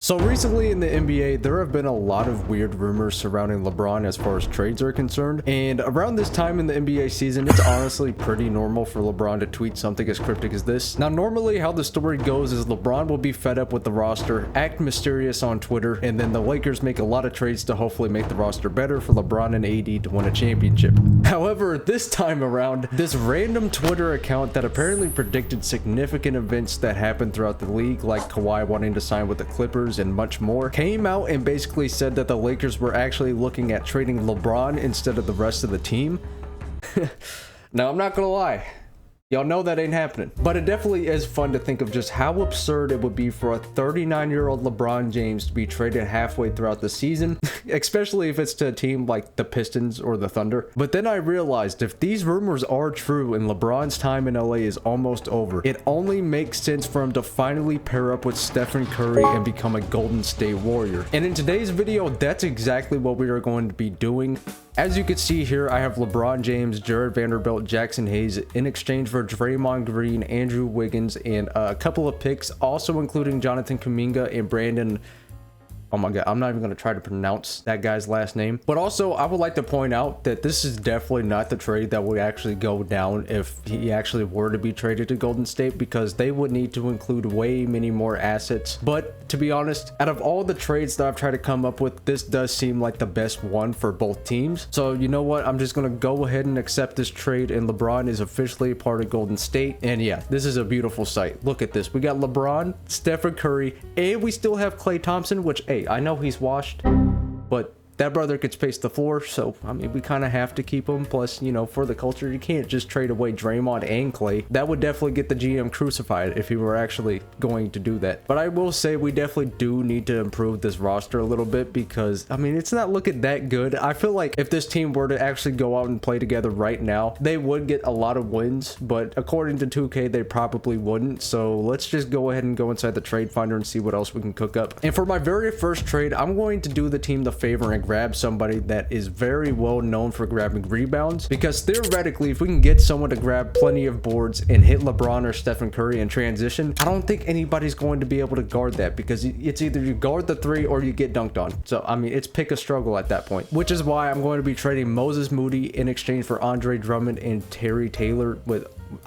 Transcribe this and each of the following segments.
So recently in the NBA, there have been a lot of weird rumors surrounding LeBron as far as trades are concerned. And around this time in the NBA season, it's honestly pretty normal for LeBron to tweet something as cryptic as this. Now, normally how the story goes is LeBron will be fed up with the roster, act mysterious on Twitter, and then the Lakers make a lot of trades to hopefully make the roster better for LeBron and AD to win a championship. However, this time around, this random Twitter account that apparently predicted significant events that happened throughout the league, like Kawhi wanting to sign with the Clippers and much more, came out and basically said that the Lakers were actually looking at trading LeBron instead of the rest of the team. Now, I'm not gonna lie, y'all know that ain't happening. But it definitely is fun to think of just how absurd it would be for a 39-year-old LeBron James to be traded halfway throughout the season, especially if it's to a team like the Pistons or the Thunder. But then I realized if these rumors are true and LeBron's time in LA is almost over, it only makes sense for him to finally pair up with Stephen Curry and become a Golden State Warrior. And in today's video, that's exactly what we are going to be doing. As you can see here, I have LeBron James, Jared Vanderbilt, Jackson Hayes in exchange for Draymond Green, Andrew Wiggins, and a couple of picks, also including Jonathan Kuminga and Brandon. Oh my god, I'm not even going to try to pronounce that guy's last name. But also, I would like to point out that this is definitely not the trade that would actually go down if he actually were to be traded to Golden State, because they would need to include way many more assets. But to be honest, out of all the trades that I've tried to come up with, this does seem like the best one for both teams. So you know what? I'm just going to go ahead and accept this trade, and LeBron is officially a part of Golden State. And yeah, this is a beautiful sight. Look at this. We got LeBron, Stephen Curry, and we still have Klay Thompson, which, hey, I know he's washed, but that brother could space the floor, so I mean, we kind of have to keep him. Plus, you know, for the culture, you can't just trade away Draymond and Klay. That would definitely get the GM crucified if he were actually going to do that. But I will say we definitely do need to improve this roster a little bit, because I mean, it's not looking that good. I feel like if this team were to actually go out and play together right now, they would get a lot of wins, but according to 2K, they probably wouldn't. So let's just go ahead and go inside the trade finder and see what else we can cook up. And for my very first trade, I'm going to do the team the favor and grab somebody that is very well known for grabbing rebounds, because theoretically, if we can get someone to grab plenty of boards and hit LeBron or Stephen Curry in transition, I don't think anybody's going to be able to guard that, because it's either you guard the three or you get dunked on. So I mean, it's pick a struggle at that point, which is why I'm going to be trading Moses Moody in exchange for Andre Drummond and Terry Taylor.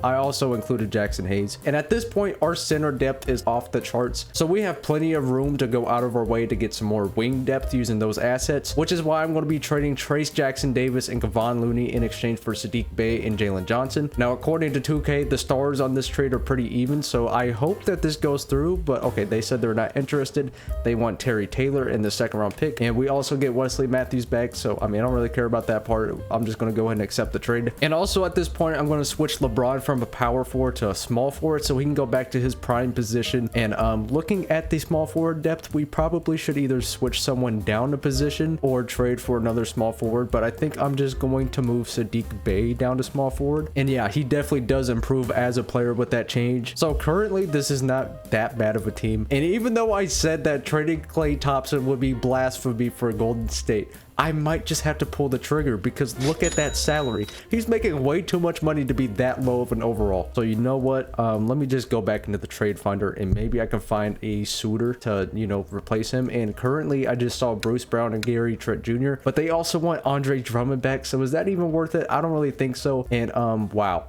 I also included Jackson Hayes. And at this point, our center depth is off the charts, so we have plenty of room to go out of our way to get some more wing depth using those assets, which is why I'm going to be trading Trace Jackson Davis and Kevon Looney in exchange for Sadiq Bey and Jalen Johnson. Now, according to 2K, the stars on this trade are pretty even, so I hope that this goes through. But okay, they said they're not interested. They want Terry Taylor in the second round pick, and we also get Wesley Matthews back, so I mean, I don't really care about that part. I'm just going to go ahead and accept the trade. And also at this point, I'm going to switch LeBron from a power forward to a small forward so he can go back to his prime position. And looking at the small forward depth, we probably should either switch someone down a position or trade for another small forward, but I think I'm just going to move Sadiq Bey down to small forward. And yeah, he definitely does improve as a player with that change. So currently, this is not that bad of a team. And even though I said that trading Klay Thompson would be blasphemy for Golden State, I might just have to pull the trigger, because look at that salary. He's making way too much money to be that low of an overall. So you know what? Let me just go back into the trade finder and maybe I can find a suitor to, you know, replace him. And currently I just saw Bruce Brown and Gary Trent Jr., but they also want Andre Drummond back. So is that even worth it? I don't really think so. And wow,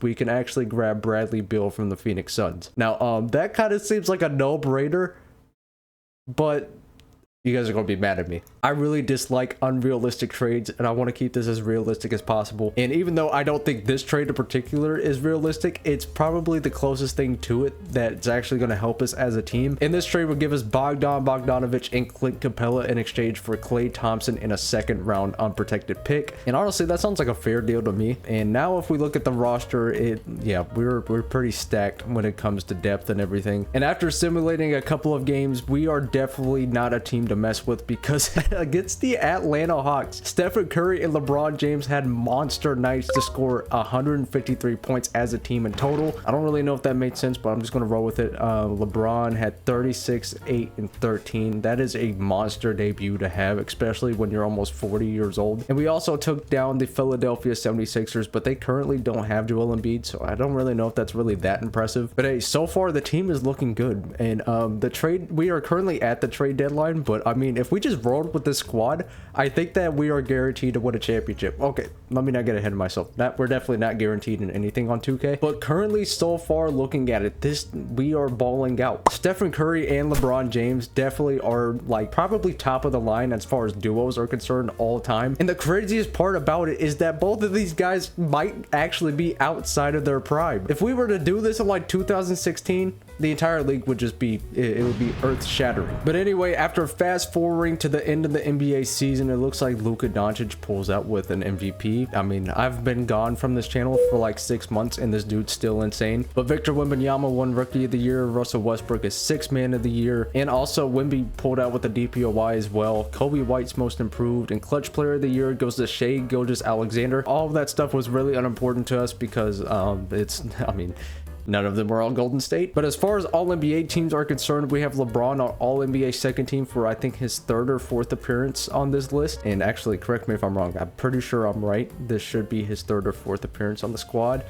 we can actually grab Bradley Beal from the Phoenix Suns. Now, that kind of seems like a no-brainer, but you guys are going to be mad at me. I really dislike unrealistic trades, and I want to keep this as realistic as possible. And even though I don't think this trade in particular is realistic, it's probably the closest thing to it that's actually going to help us as a team. And this trade would give us Bogdan Bogdanovic and Clint Capella in exchange for Klay Thompson and a second round unprotected pick. And honestly, that sounds like a fair deal to me. And now if we look at the roster, yeah, we're pretty stacked when it comes to depth and everything. And after simulating a couple of games, we are definitely not a team to mess with, because against the Atlanta Hawks, Stephen Curry and LeBron James had monster nights to score 153 points as a team in total. I don't really know if that made sense, but I'm just going to roll with it. LeBron had 36, 8, and 13. That is a monster debut to have, especially when you're almost 40 years old. And we also took down the Philadelphia 76ers, but they currently don't have Joel Embiid, so I don't really know if that's really that impressive. But hey, so far the team is looking good. And the trade, we are currently at the trade deadline, but I mean, if we just rolled with this squad, I think that we are guaranteed to win a championship. Okay, let me not get ahead of myself. We're definitely not guaranteed in anything on 2K, but currently so far looking at it, we are balling out. Stephen Curry and LeBron James definitely are like probably top of the line as far as duos are concerned all time. And the craziest part about it is that both of these guys might actually be outside of their prime. If we were to do this in like 2016, the entire league would just be, it would be earth shattering. But anyway, after fast forwarding to the end of the NBA season, it looks like Luka Doncic pulls out with an MVP. I mean, I've been gone from this channel for like 6 months and this dude's still insane. But Victor Wembanyama won Rookie of the Year. Russell Westbrook is 6th Man of the Year. And also Wemby pulled out with a DPOY as well. Kobe White's Most Improved and Clutch Player of the Year goes to Shai Gilgeous-Alexander. All of that stuff was really unimportant to us because I mean, none of them were on Golden State. But as far as all NBA teams are concerned, we have LeBron on all NBA second team for I think his 3rd or 4th appearance on this list. And actually, correct me if I'm wrong, I'm pretty sure I'm right. This should be his 3rd or 4th appearance on the squad.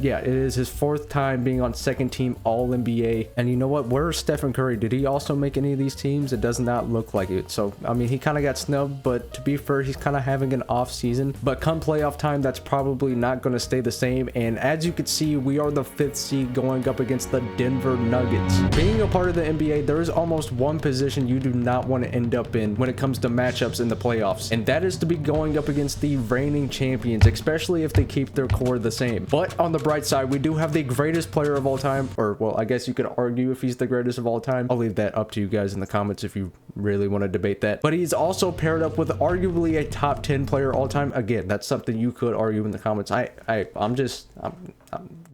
Yeah, it is his 4th time being on second team all NBA. And you know what, where's Stephen Curry? Did he also make any of these teams? It does not look like it. So I mean, he kind of got snubbed, but to be fair, he's kind of having an off season. But come playoff time, that's probably not going to stay the same. And as you can see, we are the 5th seed going up against the Denver Nuggets. Being a part of the NBA, there is almost one position you do not want to end up in when it comes to matchups in the playoffs, and that is to be going up against the reigning champions, especially if they keep their core the same. But on the bright side, we do have the greatest player of all time, or well, I guess you could argue if he's the greatest of all time. I'll leave that up to you guys in the comments if you really want to debate that. But he's also paired up with arguably a top 10 player all time. Again, that's something you could argue in the comments.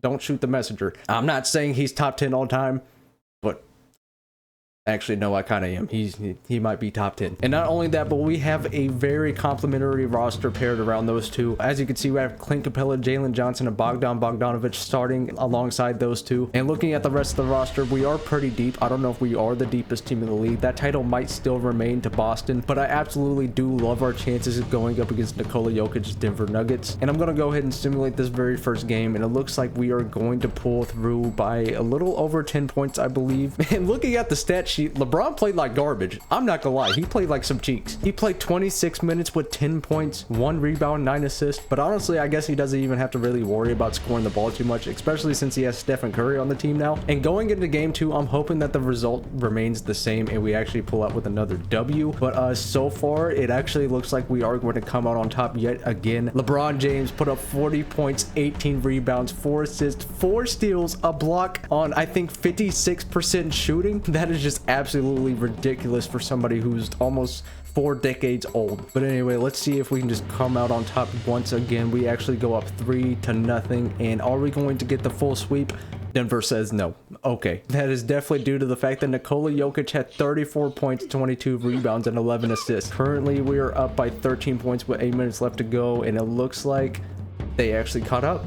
Don't shoot the messenger. I'm not saying he's top 10 all time, but actually, no, I kind of am. He might be top 10. And not only that, but we have a very complimentary roster paired around those two. As you can see, we have Clint Capella, Jalen Johnson, and Bogdan Bogdanovic starting alongside those two. And looking at the rest of the roster, we are pretty deep. I don't know if we are the deepest team in the league. That title might still remain to Boston, but I absolutely do love our chances of going up against Nikola Jokic's Denver Nuggets. And I'm going to go ahead and simulate this very first game, and it looks like we are going to pull through by a little over 10 points, I believe. And looking at the stat sheet, LeBron played like garbage. I'm not gonna lie, he played like some cheeks. He played 26 minutes with 10 points, 1 rebound, 9 assists. But honestly, I guess he doesn't even have to really worry about scoring the ball too much, especially since he has Stephen Curry on the team now. And going into game 2, I'm hoping that the result remains the same and we actually pull out with another W. But so far, it actually looks like we are going to come out on top yet again. LeBron James put up 40 points, 18 rebounds, 4 assists, 4 steals, a block on I think 56% shooting. That is just absolutely ridiculous for somebody who's almost 4 decades old. But anyway, let's see if we can just come out on top once again. We actually go up 3-0, and are we going to get the full sweep? Denver says no. Okay, that is definitely due to the fact that Nikola Jokic had 34 points, 22 rebounds, and 11 assists. Currently, we are up by 13 points with 8 minutes left to go, and it looks like they actually caught up.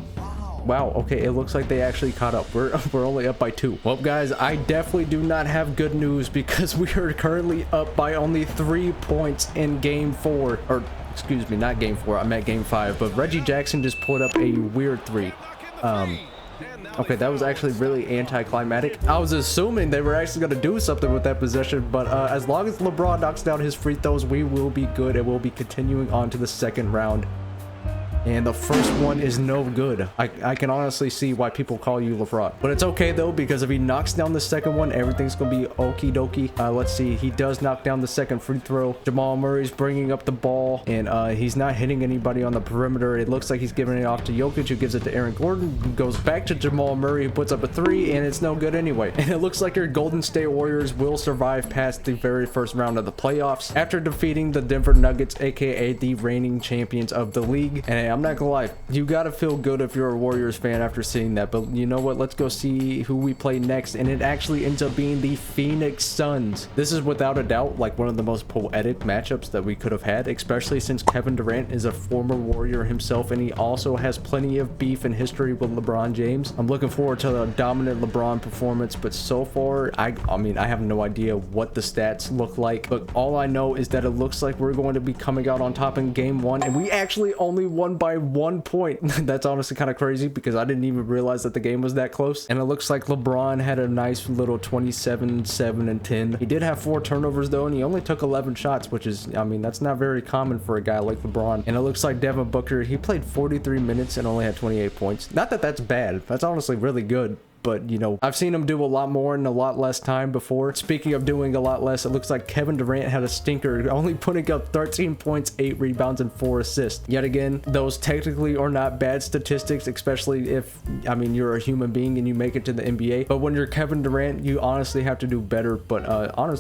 Wow, okay, it looks like they actually caught up. We're only up by 2. Well, guys, I definitely do not have good news because we are currently up by only 3 points in game 4. Or, excuse me, not game 4. I'm at game 5. But Reggie Jackson just put up a weird 3. Okay, that was actually really anticlimactic. I was assuming they were actually going to do something with that possession, but as long as LeBron knocks down his free throws, we will be good, and we'll be continuing on to the second round. And the first one is no good. I can honestly see why people call you LeBron. But it's okay though, because if he knocks down the second one, everything's gonna be okie dokie. Let's see, he does knock down the second free throw. Jamal Murray's bringing up the ball, and he's not hitting anybody on the perimeter. It looks like he's giving it off to Jokic, who gives it to Aaron Gordon, who goes back to Jamal Murray, who puts up a 3, and it's no good anyway. And it looks like your Golden State Warriors will survive past the very first round of the playoffs after defeating the Denver Nuggets, aka the reigning champions of the league. And I'm not gonna lie, you gotta feel good if you're a Warriors fan after seeing that. But you know what, let's go see who we play next, and it actually ends up being the Phoenix Suns. This is without a doubt like one of the most poetic matchups that we could have had, especially since Kevin Durant is a former Warrior himself, and he also has plenty of beef and history with LeBron James. I'm looking forward to a dominant LeBron performance, but so far I mean, I have no idea what the stats look like, but all I know is that it looks like we're going to be coming out on top in game 1, and we actually only won by 1 point. That's honestly kind of crazy because I didn't even realize that the game was that close. And it looks like LeBron had a nice little 27, 7, and 10. He did have 4 turnovers though, and he only took 11 shots, which is, I mean, that's not very common for a guy like LeBron. And it looks like Devin Booker, he played 43 minutes and only had 28 points. Not that that's bad. That's honestly really good. But, you know, I've seen him do a lot more in a lot less time before. Speaking of doing a lot less, it looks like Kevin Durant had a stinker, only putting up 13 points, 8 rebounds, and 4 assists. Yet again, those technically are not bad statistics, especially if, I mean, you're a human being and you make it to the NBA. But when you're Kevin Durant, you honestly have to do better. But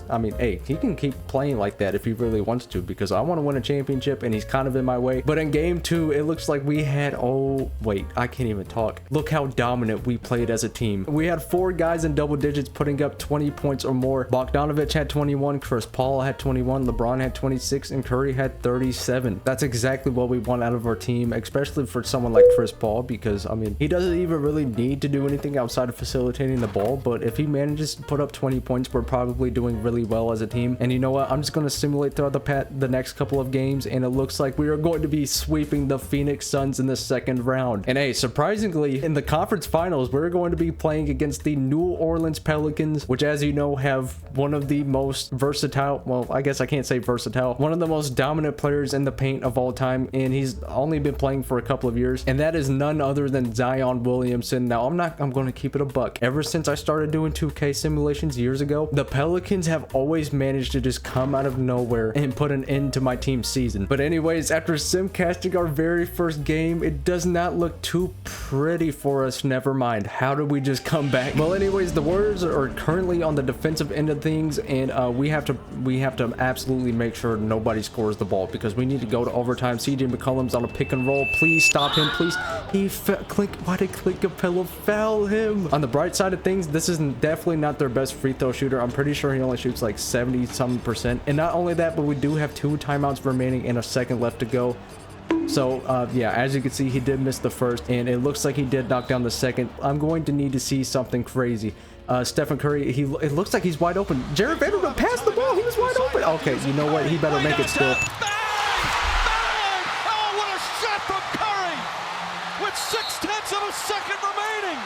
I mean, hey, he can keep playing like that if he really wants to, because I want to win a championship and he's kind of in my way. But in game 2, it looks like we had, oh, wait, I can't even talk. Look how dominant we played as a team. We had 4 guys in double digits putting up 20 points or more. Bogdanovich had 21, Chris Paul had 21, LeBron had 26, and Curry had 37. That's exactly what we want out of our team, especially for someone like Chris Paul, because I mean, he doesn't even really need to do anything outside of facilitating the ball, but if he manages to put up 20 points, we're probably doing really well as a team. And you know what, I'm just going to simulate throughout the next couple of games, and it looks like we are going to be sweeping the Phoenix Suns in the second round. And hey, surprisingly, in the conference finals, we're going to be playing against the New Orleans Pelicans, which, as you know, have one of the most versatile, well, I guess I can't say versatile, one of the most dominant players in the paint of all time, and he's only been playing for a couple of years, and that is none other than Zion Williamson. Now, I'm going to keep it a buck. Ever since I started doing 2K simulations years ago, the Pelicans have always managed to just come out of nowhere and put an end to my team's season. But anyways, after simcasting our very first game, it does not look too pretty for us. Never mind. How did we just come back? Well, anyways, the Warriors are currently on the defensive end of things, and we have to absolutely make sure nobody scores the ball, because we need to go to overtime. CJ McCollum's on a pick and roll. Please stop him, please. Why did Clint Capella foul him? On the bright side of things, this is definitely not their best free throw shooter. I'm pretty sure he only shoots like 70-something%. And not only that, but we do have 2 timeouts remaining and a second left to go. So yeah, as you can see, he did miss the first, and it looks like he did knock down the second. I'm going to need to see something crazy. Stephen Curry, it looks like he's wide open. Jared Vanderbilt passed the ball. He was wide open. Okay, you know what? He better make it still. Oh, what a shot from Curry with 0.6 of a second remaining.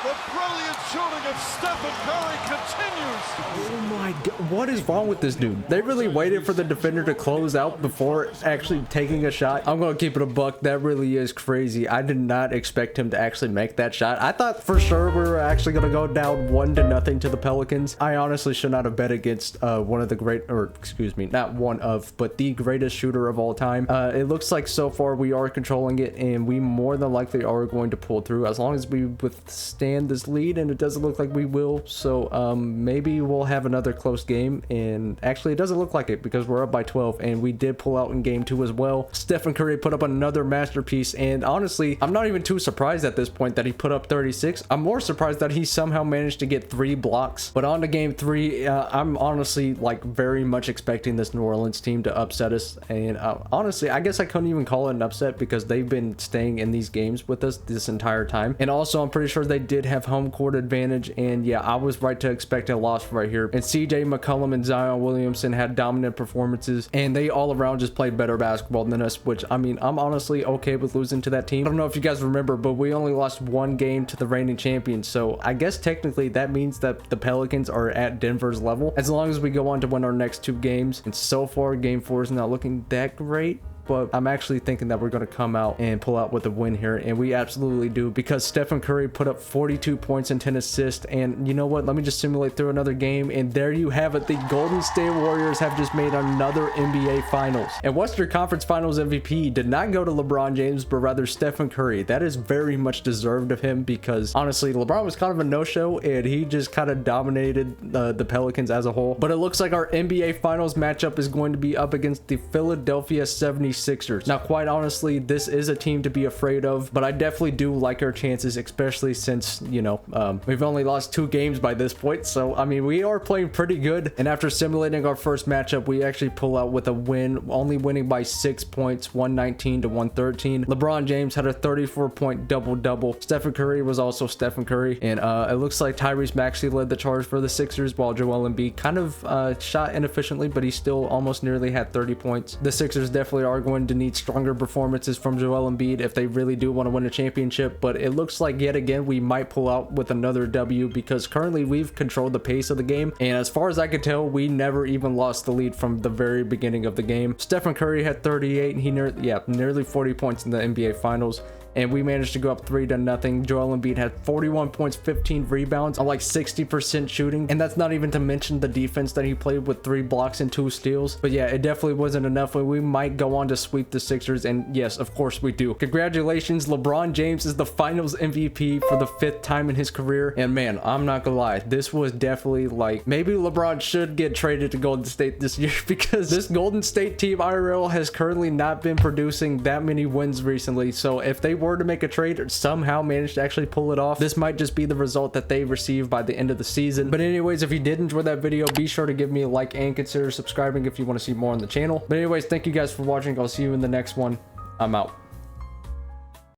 The brilliant shooting of Stephen Curry continues. Oh my God, what is wrong with this dude? They really waited for the defender to close out before actually taking a shot. I'm gonna keep it a buck. That really is crazy. I did not expect him to actually make that shot. I thought for sure we were actually gonna go down 1-0 to the Pelicans. I honestly should not have bet against one of the great, or excuse me, not one of, but the greatest shooter of all time. It looks like so far we are controlling it, and we more than likely are going to pull through as long as we withstand this lead, and it doesn't look like we will. So maybe we'll have another close game, and actually it doesn't look like it because we're up by 12, and we did pull out in game 2 as well. Stephen Curry put up another masterpiece, and honestly, I'm not even too surprised at this point that he put up 36. I'm more surprised that he somehow managed to get 3 blocks. But on to game 3, I'm honestly like very much expecting this New Orleans team to upset us, and honestly, I guess I couldn't even call it an upset because they've been staying in these games with us this entire time. And also, I'm pretty sure they did have home court advantage, and yeah, I was right to expect a loss right here. And CJ McCollum and Zion Williamson had dominant performances, and they all around just played better basketball than us, which I mean, I'm honestly okay with losing to that team. I don't know if you guys remember, but we only lost 1 game to the reigning champions, so I guess technically that means that the Pelicans are at Denver's level as long as we go on to win our next 2 games. And so far game 4 is not looking that great, but I'm actually thinking that we're going to come out and pull out with a win here, and we absolutely do, because Stephen Curry put up 42 points and 10 assists. And you know what, let me just simulate through another game, and there you have it. The Golden State Warriors have just made another NBA Finals, and Western Conference Finals MVP did not go to LeBron James, but rather Stephen Curry. That is very much deserved of him, because honestly, LeBron was kind of a no-show, and he just kind of dominated the Pelicans as a whole. But it looks like our NBA Finals matchup is going to be up against the Philadelphia 76ers. 76ers. Now, quite honestly, this is a team to be afraid of, but I definitely do like our chances, especially since, you know, we've only lost 2 games by this point. So, I mean, we are playing pretty good. And after simulating our first matchup, we actually pull out with a win, only winning by 6 points, 119 to 113. LeBron James had a 34-point double-double. Stephen Curry was also Stephen Curry. And it looks like Tyrese Maxey led the charge for the Sixers, while Joel Embiid kind of shot inefficiently, but he still almost nearly had 30 points. The Sixers definitely are going to need stronger performances from Joel Embiid if they really do want to win a championship, but it looks like yet again we might pull out with another W, because currently we've controlled the pace of the game, and as far as I can tell, we never even lost the lead from the very beginning of the game. Stephen Curry had 38, and he nearly 40 points in the NBA Finals. And we managed to go up 3-0. Joel Embiid had 41 points, 15 rebounds on like 60% shooting. And that's not even to mention the defense that he played with 3 blocks and 2 steals. But yeah, it definitely wasn't enough. We might go on to sweep the Sixers. And yes, of course we do. Congratulations, LeBron James is the Finals MVP for the 5th time in his career. And man, I'm not gonna lie, this was definitely like, maybe LeBron should get traded to Golden State this year, because this Golden State team IRL has currently not been producing that many wins recently. So if they were to make a trade or somehow manage to actually pull it off, this might just be the result that they receive by the end of the season. But anyways, if you did enjoy that video, be sure to give me a like and consider subscribing if you want to see more on the channel. But anyways, thank you guys for watching. I'll see you in the next one. I'm out.